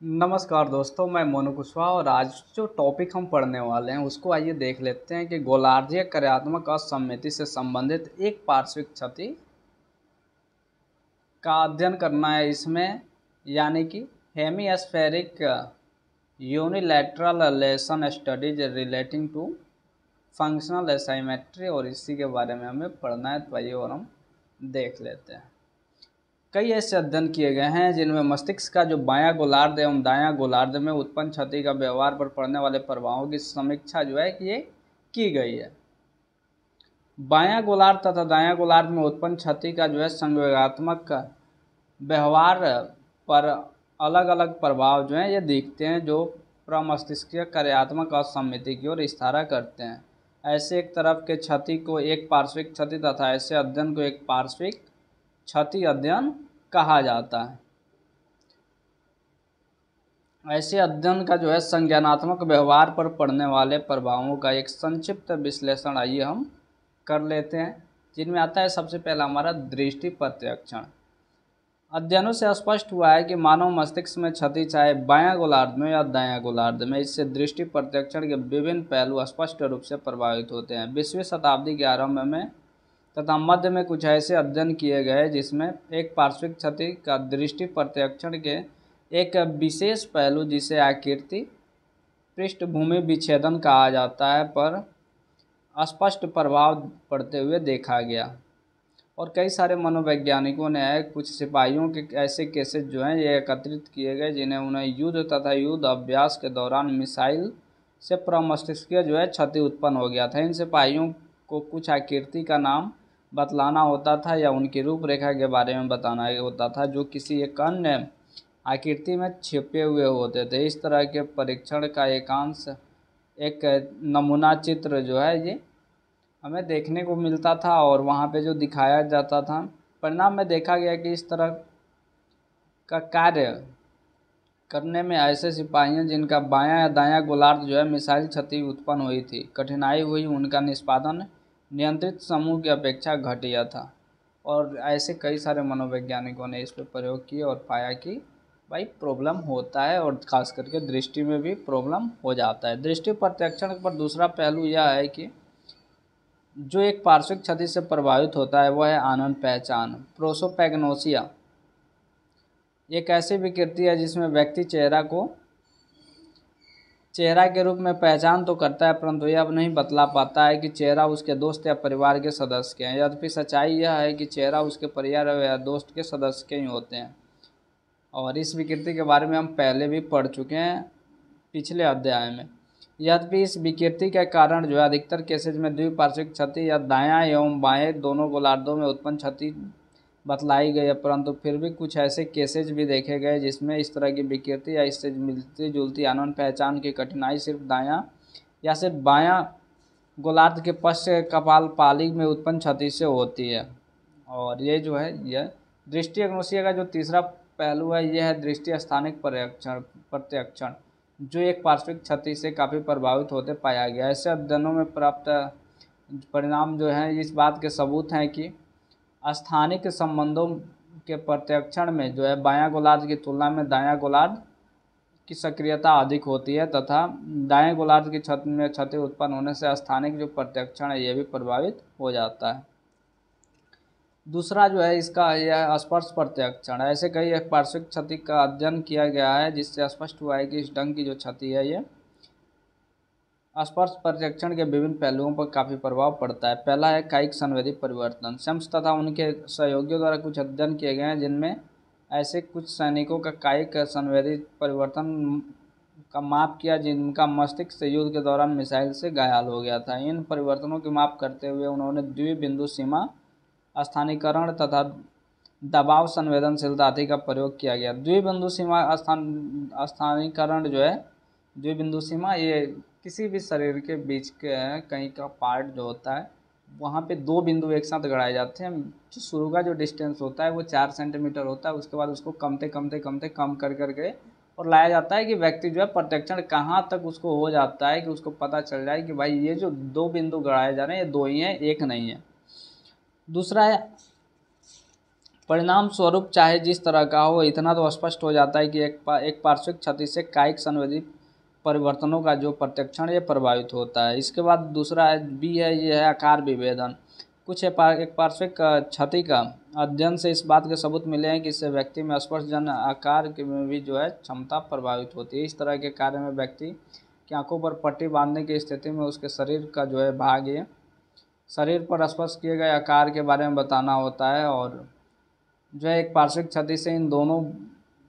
नमस्कार दोस्तों, मैं मोनू कुशवाहा और आज जो टॉपिक हम पढ़ने वाले हैं उसको आइए देख लेते हैं कि गोलार्धीय कार्यात्मक असममिति से संबंधित एक पार्श्विक क्षति का अध्ययन करना है इसमें, यानी कि hemispheric unilateral lesion studies relating to functional asymmetry, और इसी के बारे में हमें पढ़ना है। तो आइए और हम देख लेते हैं। कई ऐसे अध्ययन किए गए हैं जिनमें मस्तिष्क का जो बायां गोलार्ध एवं दायां गोलार्ध में उत्पन्न क्षति का व्यवहार पर पड़ने वाले प्रभावों की समीक्षा जो है कि ये की गई है। बायां गोलार्ध तथा दायां गोलार्ध में उत्पन्न क्षति का जो है संवेगात्मक व्यवहार पर अलग अलग प्रभाव जो है ये दिखते हैं, जो प्रमस्तिष्कीय कार्यात्मक असममिति की ओर इशारा करते हैं। ऐसे एक तरफ के क्षति को एक पार्श्विक क्षति तथा ऐसे अध्ययन को एक पार्श्विक क्षति अध्ययन कहा जाता है। ऐसे अध्ययन का जो है संज्ञानात्मक व्यवहार पर पड़ने वाले प्रभावों का एक संक्षिप्त विश्लेषण आइए हम कर लेते हैं, जिनमें आता है सबसे पहला हमारा दृष्टि प्रत्याक्षण। अध्ययनों से स्पष्ट हुआ है कि मानव मस्तिष्क में क्षति चाहे बायां गोलार्ध में या दायां गोलार्ध में, इससे दृष्टि प्रत्याक्षण के विभिन्न पहलू स्पष्ट रूप से प्रभावित होते हैं। 20वीं शताब्दी के आरंभ में तथा मध्य में कुछ ऐसे अध्ययन किए गए जिसमें एक पार्श्विक क्षति का दृष्टि प्रत्याक्षण के एक विशेष पहलू, जिसे आकृति पृष्ठभूमि विच्छेदन कहा जाता है, पर स्पष्ट प्रभाव पड़ते हुए देखा गया। और कई सारे मनोवैज्ञानिकों ने कुछ सिपाहियों के ऐसे केसेस जो हैं ये एकत्रित किए गए जिन्हें उन्हें युद्ध तथा युद्ध अभ्यास के दौरान मिसाइल से प्रमस्तिष्कीय जो है क्षति उत्पन्न हो गया था। इन सिपाहियों को कुछ आकृति का नाम बतलाना होता था या उनकी रूपरेखा के बारे में बताना होता था, जो किसी एक अन्य आकृति में छिपे हुए होते थे। इस तरह के परीक्षण का एकांश एक नमूना चित्र जो है ये हमें देखने को मिलता था और वहाँ पे जो दिखाया जाता था, परिणाम में देखा गया कि इस तरह का कार्य करने में ऐसे सिपाहियों जिनका बायां या दायां गोलार्ध जो है मिसाइल क्षति उत्पन्न हुई थी, कठिनाई हुई, उनका निष्पादन नियंत्रित समूह की अपेक्षा घटिया था। और ऐसे कई सारे मनोवैज्ञानिकों ने इस पर प्रयोग किए और पाया कि भाई प्रॉब्लम होता है, और ख़ास करके दृष्टि में भी प्रॉब्लम हो जाता है। दृष्टि प्रत्याक्षण पर दूसरा पहलू यह है कि जो एक पार्श्विक क्षति से प्रभावित होता है वह है आनंद पहचान, प्रोसोपैग्नोसिया। एक ऐसी विकृति है जिसमें व्यक्ति चेहरा के रूप में पहचान तो करता है, परंतु यह अब नहीं बतला पाता है कि चेहरा उसके दोस्त या परिवार के सदस्य के हैं। यद्यपि सच्चाई यह है कि चेहरा उसके परिवार या दोस्त के सदस्य के ही होते हैं, और इस विकृति के बारे में हम पहले भी पढ़ चुके हैं पिछले अध्याय में। यद्यपि इस विकृति के कारण जो है अधिकतर केसेज में द्विपार्श्विक क्षति या दायां एवं बाएं दोनों गोलार्धों में उत्पन्न क्षति बतलाई गई है, परंतु फिर भी कुछ ऐसे केसेज भी देखे गए जिसमें इस तरह की विकृति या इससे मिलती जुलती आनंद पहचान की कठिनाई सिर्फ दायां या सिर्फ बायां गोलार्ध के पश्च कपाल पाली में उत्पन्न क्षति से होती है। और ये जो है यह दृष्टि अग्नोसिया का जो तीसरा पहलू है यह है दृष्टि स्थानिक प्रत्याक्षण, जो एक पार्श्विक क्षति से काफ़ी प्रभावित होते पाया गया। ऐसे अध्ययनों में प्राप्त परिणाम जो हैं इस बात के सबूत हैं कि स्थानिक संबंधों के प्रत्याक्षण में जो है बायां गोलार्ध की तुलना में दायां गोलार्ध की सक्रियता अधिक होती है, तथा दाएं गोलार्ध की क्षति में क्षति उत्पन्न होने से स्थानिक जो प्रत्याक्षण है यह भी प्रभावित हो जाता है। दूसरा जो है इसका यह स्पर्श प्रत्याक्षण। ऐसे कई एक पार्श्विक क्षति का अध्ययन किया गया है जिससे स्पष्ट हुआ है कि इस ढंग की जो क्षति है ये स्पर्श प्रत्याक्षण के विभिन्न पहलुओं पर काफ़ी प्रभाव पड़ता है। पहला है कायिक संवेदी परिवर्तन। शम्स तथा उनके सहयोगियों द्वारा कुछ अध्ययन किए गए हैं जिनमें ऐसे कुछ सैनिकों का कायिक संवेदी परिवर्तन का माप किया जिनका मस्तिष्क युद्ध के दौरान मिसाइल से घायल हो गया था। इन परिवर्तनों की माप करते हुए उन्होंने द्विबिंदु सीमा स्थानीकरण तथा दबाव संवेदनशीलता आदि का प्रयोग किया गया। द्विबिंदु सीमा स्थानीकरण जो है, द्विबिंदु सीमा ये किसी भी शरीर के बीच के कहीं का पार्ट जो होता है वहाँ पे दो बिंदु एक साथ गड़ाए जाते हैं। जो शुरू का जो डिस्टेंस होता है वो 4 सेंटीमीटर होता है, उसके बाद उसको कम कर करके और लाया जाता है कि व्यक्ति जो है प्रत्याक्षण कहाँ तक उसको हो जाता है कि उसको पता चल जाए कि भाई ये जो दो बिंदु गड़ाए जा रहे हैं ये दो ही हैं, एक नहीं है। दूसरा है परिणाम स्वरूप चाहे जिस तरह का हो, इतना तो स्पष्ट हो जाता है कि एक पार्श्विक क्षति से कायिक संवेदी परिवर्तनों का जो प्रत्यक्षण ये प्रभावित होता है। इसके बाद दूसरा है बी है, ये है आकार विभेदन। एक पार्श्विक क्षति का अध्ययन से इस बात के सबूत मिले हैं कि इससे व्यक्ति में स्पर्शजन आकार में भी जो है क्षमता प्रभावित होती है। इस तरह के कार्य में व्यक्ति की आंखों पर पट्टी बांधने की स्थिति में उसके शरीर का जो है भाग, ये शरीर पर स्पर्श किए गए आकार के बारे में बताना होता है। और जो है एक पार्श्विक क्षति से इन दोनों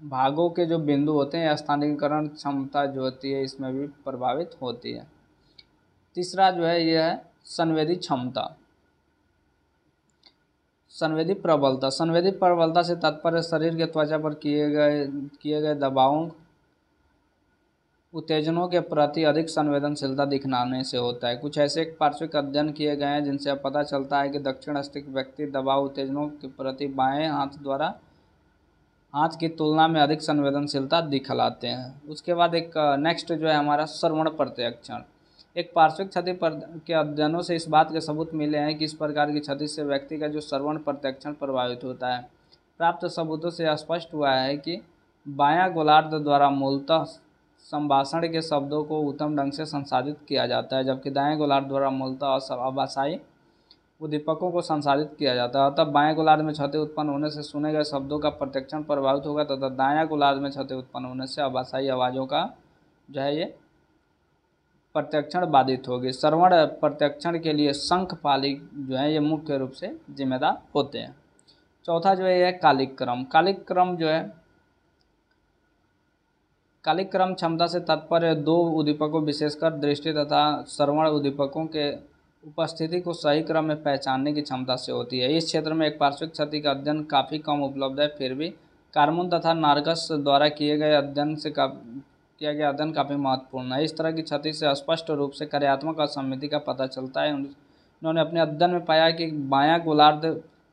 भागों के जो बिंदु होते हैं, स्थानीयकरण क्षमता जो होती है इसमें भी प्रभावित होती है। तीसरा जो है यह है संवेदी क्षमता। संवेदी प्रबलता। संवेदी प्रबलता से तात्पर्य शरीर के त्वचा पर किए गए दबावों, उत्तेजनों के प्रति अधिक संवेदनशीलता दिखलाने से होता है। कुछ ऐसे पार्श्विक अध्ययन किए गए हैं जिनसे अब पता चलता है कि दक्षिण-स्थित व्यक्ति दबाव उत्तेजनों के प्रति बाएं हाथ की तुलना में अधिक संवेदनशीलता दिखलाते हैं। उसके बाद एक नेक्स्ट जो है हमारा श्रवण प्रत्यक्षण। एक पार्श्विक क्षति के अध्ययनों से इस बात के सबूत मिले हैं कि इस प्रकार की क्षति से व्यक्ति का जो श्रवण प्रत्यक्षण प्रभावित होता है। प्राप्त सबूतों से स्पष्ट हुआ है कि बायां गोलार्ध द्वारा मूलतः संभाषण के शब्दों को उत्तम ढंग से संसाधित किया जाता है, जबकि दाएं गोलार्ध द्वारा मूलतः आभासाई उद्दीपकों को संसाधित किया जाता है। अतः बाएं गोलार्ध में क्षति उत्पन्न होने से सुने गए शब्दों का प्रत्यक्षण प्रभावित होगा तथा दायां गोलार्ध में क्षति उत्पन्न होने से आभासाई आवाज़ों का जो है ये प्रत्यक्षण बाधित होगी। श्रवण प्रत्यक्षण के लिए शंखपाली जो है ये मुख्य रूप से जिम्मेदार होते हैं। चौथा जो है यह कालिक क्रम। कालिक क्रम क्षमता से तात्पर्य दो उद्दीपकों विशेषकर दृष्टि तथा श्रवण उद्दीपकों के उपस्थिति को सही क्रम में पहचानने की क्षमता से होती है। इस क्षेत्र में एक पार्श्विक क्षति का अध्ययन काफ़ी कम उपलब्ध है, फिर भी कार्मुन तथा नार्गस द्वारा किया गया अध्ययन काफ़ी महत्वपूर्ण है। इस तरह की क्षति से स्पष्ट रूप से कार्यात्मक असम्मिति का पता चलता है। उन्होंने अपने अध्ययन में पाया कि बायां गोलार्ध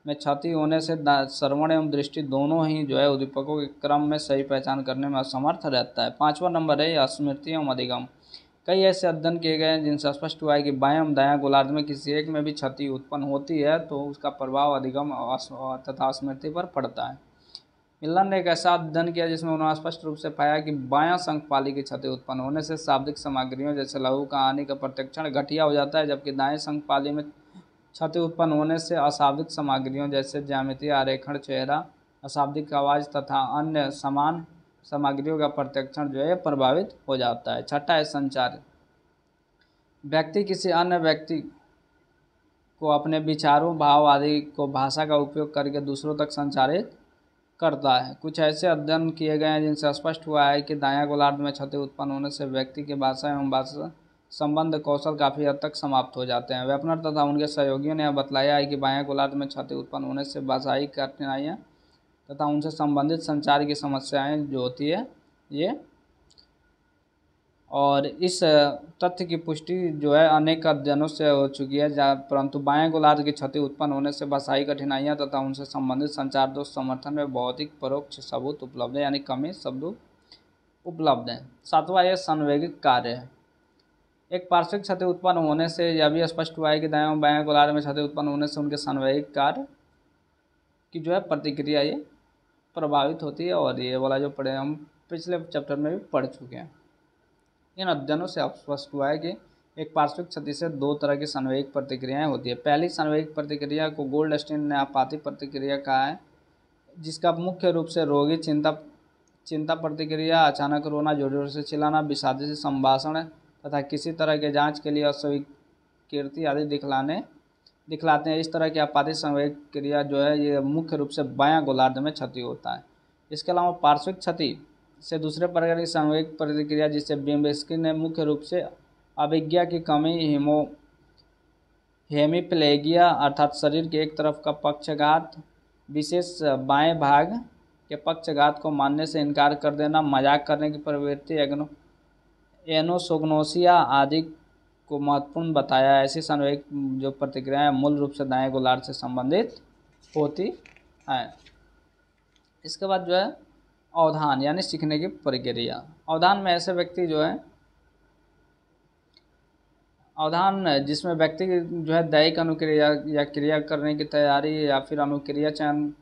में क्षति होने से श्रवण एवं दृष्टि दोनों ही जो है उद्दीपकों के क्रम में सही पहचान करने में असमर्थ रहता है। 5वां नंबर है स्मृति एवं अधिगम। कई ऐसे अध्ययन किए गए हैं जिनसे स्पष्ट हुआ है कि बायां एवं दायां गोलार्ध में किसी एक में भी क्षति उत्पन्न होती है तो उसका प्रभाव अधिगम तथा स्मृति पर पड़ता है। मिल्लन ने एक ऐसा अध्ययन किया जिसमें उन्होंने स्पष्ट रूप से पाया कि बायां शंखपाली की क्षति उत्पन्न होने से शाब्दिक सामग्रियों जैसे लघु कहानी का प्रत्यक्षण घटिया हो जाता है, जबकि दाएं शंखपाली में क्षति उत्पन्न होने से अशाब्दिक सामग्रियों जैसे ज्यामितीय आरेखण, चेहरा, अशाब्दिक आवाज़ तथा अन्य समान सामग्रियों का प्रत्यक्षण जो है प्रभावित हो जाता है। छठा है संचार। व्यक्ति किसी अन्य व्यक्ति को अपने विचारों, भाव आदि को भाषा का उपयोग करके दूसरों तक संचारित करता है। कुछ ऐसे अध्ययन किए गए हैं जिनसे स्पष्ट हुआ है कि दायां गोलार्ध में क्षति उत्पन्न होने से व्यक्ति के भाषा एवं भाषा संबंध कौशल काफ़ी हद तक समाप्त हो जाते हैं। वेपनर तथा उनके सहयोगियों ने बतलाया है कि बायां गोलार्ध में क्षति उत्पन्न होने से भाषाई कठिनाइयाँ तथा उनसे संबंधित संचार की समस्याएं जो होती है ये, और इस तथ्य की पुष्टि जो है अनेक अध्ययनों से हो चुकी है, परंतु बाएं गोलार्ध की क्षति उत्पन्न होने से भाषाई कठिनाइयाँ तथा उनसे संबंधित संचार दोष समर्थन में भौतिक परोक्ष सबूत उपलब्ध है, यानी कमी शब्द उपलब्ध हैं। 7वां यह संवेगिक कार्य है। एक पार्श्विक क्षति उत्पन्न होने से यह भी स्पष्ट हुआ है कि दायां बायां गोलार्ध में क्षति उत्पन्न होने से उनके संवेगिक कार्य की जो है प्रतिक्रिया ये प्रभावित होती है, और ये वाला जो पढ़े हम पिछले चैप्टर में भी पढ़ चुके हैं। इन अध्ययनों से स्पष्ट हुआ है कि एक पार्श्विक क्षति से दो तरह की संवेगिक प्रतिक्रियाएं होती है। पहली संवेगिक प्रतिक्रिया को गोल्डस्टीन ने आपाती प्रतिक्रिया कहा है, जिसका मुख्य रूप से रोगी चिंता प्रतिक्रिया, अचानक रोना, जोर जोर से चिल्लाना, विषादी से संभाषण तथा किसी तरह के जांच के लिए अस्वीकृति आदि दिखलाते हैं। इस तरह की आपाती संवेगिक क्रिया जो है ये मुख्य रूप से बायां गोलार्ध में क्षति होता है। इसके अलावा पार्श्विक क्षति से दूसरे प्रकार की संवेगिक प्रतिक्रिया जिसे बिम्बस्की ने मुख्य रूप से अभिज्ञा की कमी, हेमीप्लेगिया अर्थात शरीर के एक तरफ का पक्षघात, विशेष बाएं भाग के पक्षघात को मानने से इनकार कर देना, मजाक करने की प्रवृत्ति, एनोसोग्नोसिया आदि को महत्वपूर्ण बताया। ऐसी संवेगिक जो प्रतिक्रियाएं मूल रूप से दाएं गोलार्ध से संबंधित होती हैं। इसके बाद जो है अवधान यानी सीखने की प्रक्रिया। अवधान में ऐसे व्यक्ति जो है अवधान जिसमें व्यक्ति जो है दैहिक अनुक्रिया या क्रिया करने की तैयारी या फिर अनुक्रिया चयन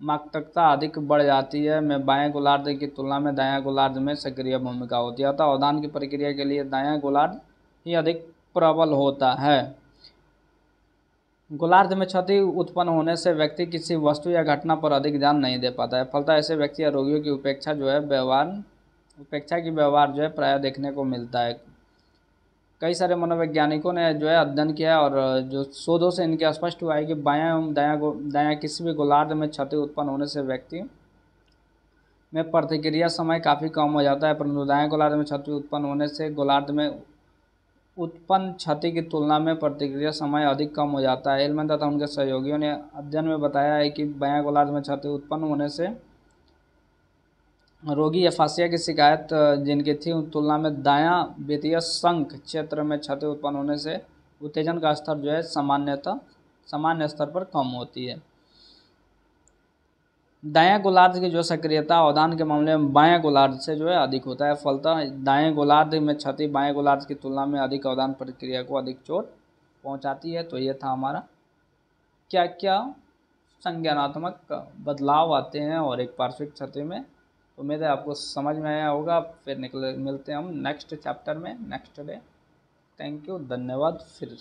मात्रकता अधिक बढ़ जाती है में बाएं गोलार्ध की तुलना में दायां गोलार्ध में सक्रिय भूमिका होती है, अतः अवधान की प्रक्रिया के लिए दायां गोलार्ध ही अधिक प्रबल होता है। गोलार्ध में क्षति उत्पन्न होने से व्यक्ति किसी वस्तु या घटना पर अधिक ध्यान नहीं दे पाता है, फलतः ऐसे व्यक्ति या रोगियों की उपेक्षा की व्यवहार जो है प्रायः देखने को मिलता है। कई सारे मनोवैज्ञानिकों ने जो है अध्ययन किया है और जो शोधों से इनके स्पष्ट हुआ है कि बायां एवं दायां किसी भी गोलार्ध में क्षति उत्पन्न होने से व्यक्ति में प्रतिक्रिया समय काफ़ी कम हो जाता है, परंतु दायां गोलार्ध में क्षति उत्पन्न होने से गोलार्ध में उत्पन्न क्षति की तुलना में प्रतिक्रिया समय अधिक कम हो जाता है। एलमैन तथा उनके सहयोगियों ने अध्ययन में बताया है कि बायां गोलार्ध में क्षति उत्पन्न होने से रोगी एफासिया की शिकायत जिनकी थी उन तुलना में दायां वित्तीय शंख क्षेत्र में क्षति उत्पन्न होने से उत्तेजन का स्तर जो है सामान्य स्तर पर कम होती है। दायां गोलार्ध की जो सक्रियता अवधान के मामले में बायां गोलार्ध से जो है अधिक होता है, फलतः दाएं गोलार्ध में क्षति बाएं गोलार्ध की तुलना में अधिक अवधान प्रक्रिया को अधिक चोट पहुंचाती है। तो ये था हमारा क्या क्या संज्ञानात्मक बदलाव आते हैं और एक पार्श्विक क्षति में। उम्मीद है आपको समझ में आया होगा। फिर मिलते हैं हम नेक्स्ट चैप्टर में नेक्स्ट डे। थैंक यू, धन्यवाद। फिर